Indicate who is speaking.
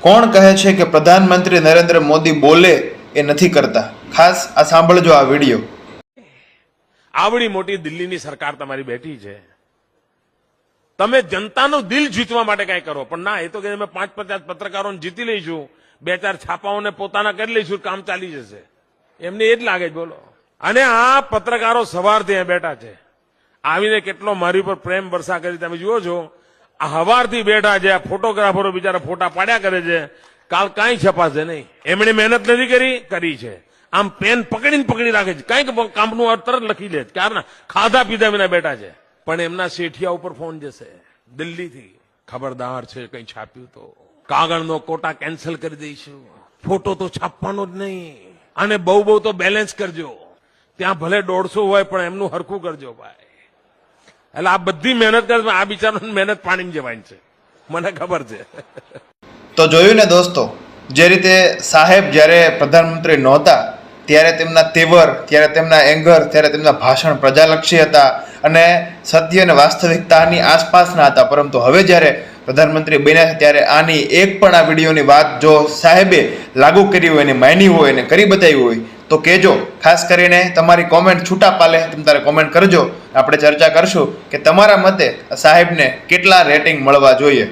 Speaker 1: કોણ કહે છે કે પ્રધાનમંત્રી નરેન્દ્ર મોદી બોલે એ નથી કરતા? ખાસ આ સાંભળજો આ વિડીયો.
Speaker 2: આવડી મોટી દિલ્હીની સરકાર તમારી બેઠી છે, તમે જનતાનું દિલ જીતવા માટે કઈ કરો, પણ ના, એ તો કે અમે 5-50 પત્રકારોને જીતી લઈશું, 2-4 છાપાઓને પોતાના કરી લઈશું, કામ ચાલી જશે. એમને એ જ લાગે છે. બોલો. અને આ પત્રકારો સવારથી અહીં બેઠા છે, આવીને કેટલો મારી પર પ્રેમ વર્ષા કરી તમે જુઓ છો. આ સવારથી બેઠા છે, આ ફોટોગ્રાફરો બિચારા ફોટા પાડ્યા કરે છે. કાલ કાંઈ છપાશે નહીં. એમણે મહેનત નથી કરી છે. આમ પેન પકડી રાખે છે, કંઈક કામનું તરત લખી લે છે. કારણ ખાધા પીધા વિના બેઠા છે. પણ એમના શેઠિયા ઉપર ફોન જશે દિલ્હીથી, ખબરદાર છે કંઈ છાપ્યું તો કાગળનો કોટા કેન્સલ કરી દઈશું, ફોટો તો છાપવાનો જ નહીં, અને બહુ તો બેલેન્સ કરજો, ત્યાં ભલે 150 હોય પણ એમનું હરખું કરજો ભાઈ. એટલે આ બધી મહેનત કરે, આ બિચારાની મહેનત પાણીમાં જવાની છે, મને ખબર છે.
Speaker 1: તો જોયું ને દોસ્તો, જે રીતે સાહેબ જ્યારે પ્રધાનમંત્રી નહોતા ત્યારે તેમના તેવર, ત્યારે તેમના એંગર, ત્યારે તેમના ભાષણ પ્રજાલક્ષી હતા અને સત્ય અને વાસ્તવિકતાની આસપાસના હતા. પરંતુ હવે જ્યારે પ્રધાનમંત્રી બન્યા છે ત્યારે આની એક પણ આ વિડીયોની વાત જો સાહેબે લાગુ કરી હોય, એને માની હોય, એને કરી બતાવી હોય તો કહેજો. ખાસ કરીને તમારી કોમેન્ટ છૂટા પાલે તમે તારે કોમેન્ટ કરજો. આપણે ચર્ચા કરશું કે તમારા મતે સાહેબને કેટલા રેટિંગ મળવા જોઈએ.